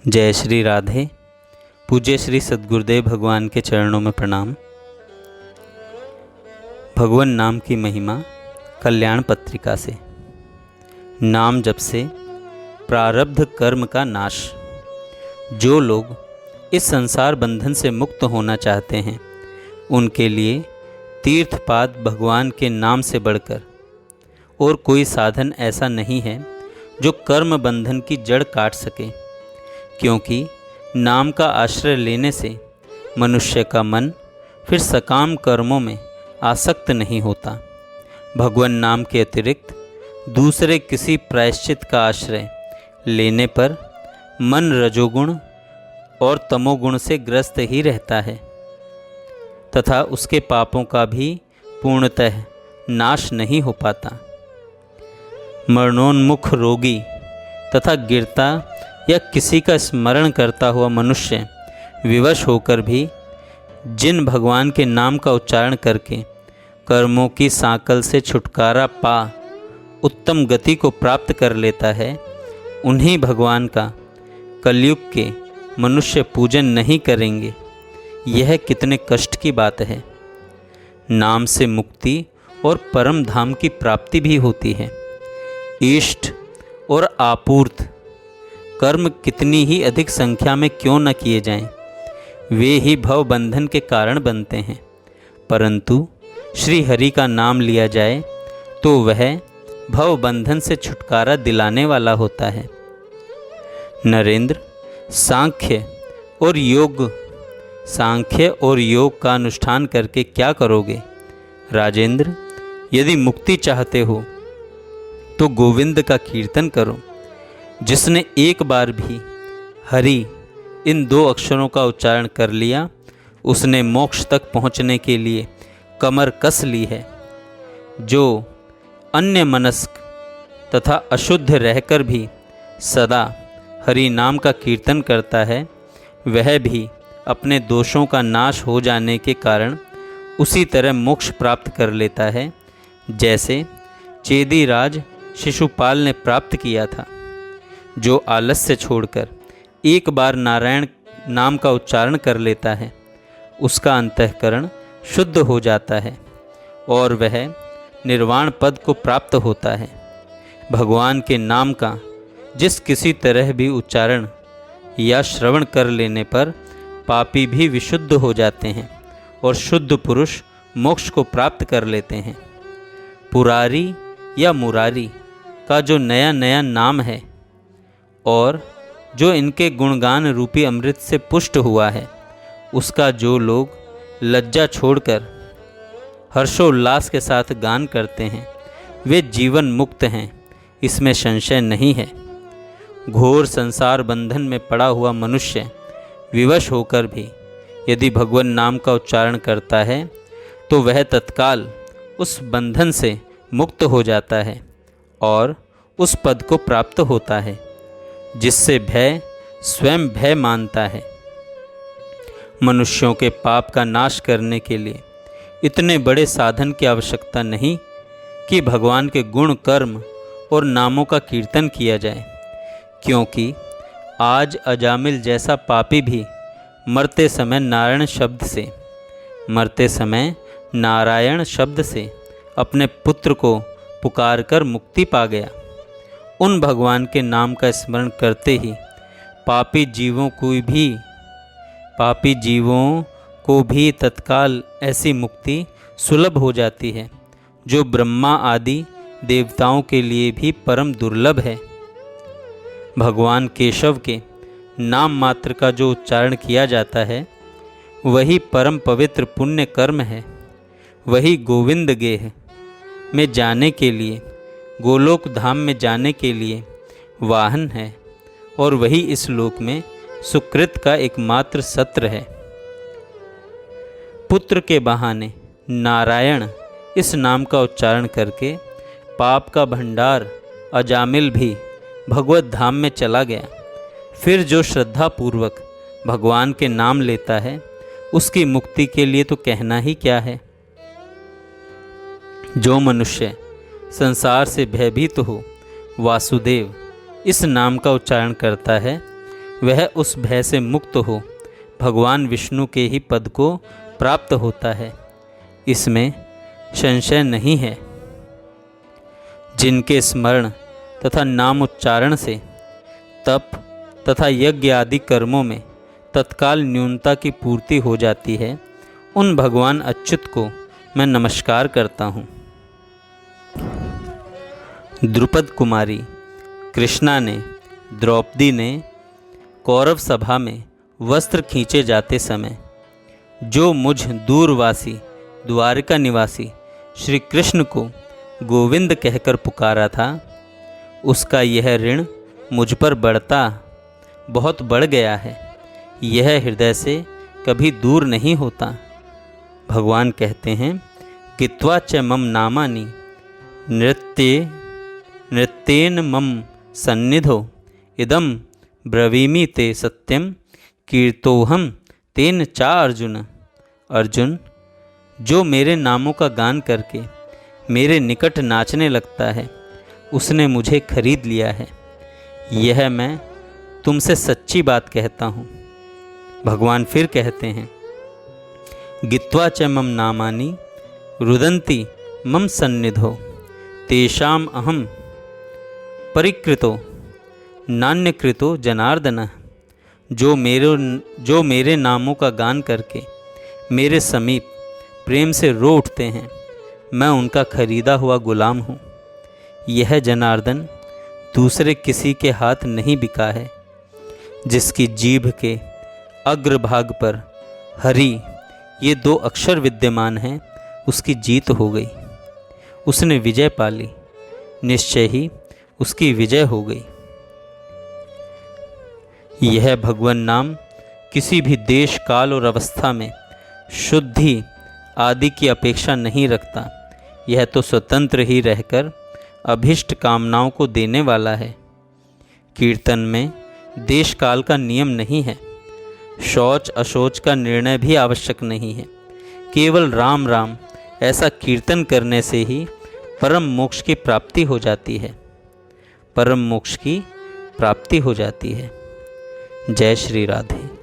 जय श्री राधे। पूज्य श्री सद्गुरुदेव भगवान के चरणों में प्रणाम। भगवान नाम की महिमा कल्याण पत्रिका से। नाम जप से प्रारब्ध कर्म का नाश। जो लोग इस संसार बंधन से मुक्त होना चाहते हैं उनके लिए तीर्थपाद भगवान के नाम से बढ़कर और कोई साधन ऐसा नहीं है जो कर्म बंधन की जड़ काट सके, क्योंकि नाम का आश्रय लेने से मनुष्य का मन फिर सकाम कर्मों में आसक्त नहीं होता। भगवान नाम के अतिरिक्त दूसरे किसी प्रायश्चित का आश्रय लेने पर मन रजोगुण और तमोगुण से ग्रस्त ही रहता है तथा उसके पापों का भी पूर्णतः नाश नहीं हो पाता। मरणोन्मुख रोगी तथा गिरता या किसी का स्मरण करता हुआ मनुष्य विवश होकर भी जिन भगवान के नाम का उच्चारण करके कर्मों की सांकल से छुटकारा पा उत्तम गति को प्राप्त कर लेता है, उन्हीं भगवान का कलयुग के मनुष्य पूजन नहीं करेंगे। यह कितने कष्ट की बात है। नाम से मुक्ति और परम धाम की प्राप्ति भी होती है। इष्ट और आपूर्त कर्म कितनी ही अधिक संख्या में क्यों न किए जाएं, वे ही भव बंधन के कारण बनते हैं। परंतु श्री हरि का नाम लिया जाए तो वह भव बंधन से छुटकारा दिलाने वाला होता है। नरेंद्र, सांख्य और योग का अनुष्ठान करके क्या करोगे? राजेंद्र, यदि मुक्ति चाहते हो तो गोविंद का कीर्तन करो। जिसने एक बार भी हरि इन दो अक्षरों का उच्चारण कर लिया, उसने मोक्ष तक पहुँचने के लिए कमर कस ली है। जो अन्य मनस्क तथा अशुद्ध रहकर भी सदा हरि नाम का कीर्तन करता है, वह भी अपने दोषों का नाश हो जाने के कारण उसी तरह मोक्ष प्राप्त कर लेता है जैसे चेदीराज शिशुपाल ने प्राप्त किया था। जो आलस्य छोड़कर एक बार नारायण नाम का उच्चारण कर लेता है, उसका अंतःकरण शुद्ध हो जाता है और वह निर्वाण पद को प्राप्त होता है। भगवान के नाम का जिस किसी तरह भी उच्चारण या श्रवण कर लेने पर पापी भी विशुद्ध हो जाते हैं और शुद्ध पुरुष मोक्ष को प्राप्त कर लेते हैं। पुरारी या मुरारी का जो नया नया नाम है और जो इनके गुणगान रूपी अमृत से पुष्ट हुआ है, उसका जो लोग लज्जा छोड़कर हर्षोल्लास के साथ गान करते हैं, वे जीवन मुक्त हैं, इसमें संशय नहीं है। घोर संसार बंधन में पड़ा हुआ मनुष्य विवश होकर भी यदि भगवान नाम का उच्चारण करता है तो वह तत्काल उस बंधन से मुक्त हो जाता है और उस पद को प्राप्त होता है जिससे भय स्वयं भय मानता है। मनुष्यों के पाप का नाश करने के लिए इतने बड़े साधन की आवश्यकता नहीं कि भगवान के गुण कर्म और नामों का कीर्तन किया जाए, क्योंकि आज अजामिल जैसा पापी भी मरते समय नारायण शब्द से अपने पुत्र को पुकारकर मुक्ति पा गया। उन भगवान के नाम का स्मरण करते ही पापी जीवों को भी तत्काल ऐसी मुक्ति सुलभ हो जाती है जो ब्रह्मा आदि देवताओं के लिए भी परम दुर्लभ है। भगवान केशव के नाम मात्र का जो उच्चारण किया जाता है, वही परम पवित्र पुण्य कर्म है। वही गोविंद गेह में जाने के लिए, गोलोक धाम में जाने के लिए वाहन है और वही इस लोक में सुकृत का एकमात्र सत्र है। पुत्र के बहाने नारायण इस नाम का उच्चारण करके पाप का भंडार अजामिल भी भगवत धाम में चला गया। फिर जो श्रद्धापूर्वक भगवान के नाम लेता है, उसकी मुक्ति के लिए तो कहना ही क्या है। जो मनुष्य संसार से भयभीत हो वासुदेव इस नाम का उच्चारण करता है, वह उस भय से मुक्त हो भगवान विष्णु के ही पद को प्राप्त होता है, इसमें संशय नहीं है। जिनके स्मरण तथा नामोच्चारण से तप तथा यज्ञ आदि कर्मों में तत्काल न्यूनता की पूर्ति हो जाती है, उन भगवान अच्युत को मैं नमस्कार करता हूँ। द्रुपद कुमारी कृष्णा ने द्रौपदी ने कौरव सभा में वस्त्र खींचे जाते समय जो मुझ दूरवासी द्वारिका निवासी श्री कृष्ण को गोविंद कहकर पुकारा था, उसका यह ऋण मुझ पर बहुत बढ़ गया है। यह हृदय से कभी दूर नहीं होता। भगवान कहते हैं, कित्वा च मम नामानि नृत्येन मम सन्निधो इदम ब्रवीमि ते सत्यम कीर्तोहम तेन चा अर्जुन। अर्जुन, जो मेरे नामों का गान करके मेरे निकट नाचने लगता है, उसने मुझे खरीद लिया है। यह मैं तुमसे सच्ची बात कहता हूँ। भगवान फिर कहते हैं, गित्वा च मम नामानि रुदन्ति मम सन्निधो तेषाम अहम परिकृतो नान्यकृतो जनार्दन। जो मेरे नामों का गान करके मेरे समीप प्रेम से रो उठते हैं, मैं उनका खरीदा हुआ गुलाम हूँ। यह जनार्दन दूसरे किसी के हाथ नहीं बिका है। जिसकी जीभ के अग्रभाग पर हरि ये 2 अक्षर विद्यमान हैं, उसकी जीत हो गई। उसने विजय पा ली, निश्चय ही उसकी विजय हो गई। यह भगवान नाम किसी भी देश काल और अवस्था में शुद्धि आदि की अपेक्षा नहीं रखता। यह तो स्वतंत्र ही रहकर अभिष्ट कामनाओं को देने वाला है। कीर्तन में देश काल का नियम नहीं है। शौच अशौच का निर्णय भी आवश्यक नहीं है। केवल राम राम ऐसा कीर्तन करने से ही परम मोक्ष की प्राप्ति हो जाती है। परम मोक्ष की प्राप्ति हो जाती है। जय श्री राधे।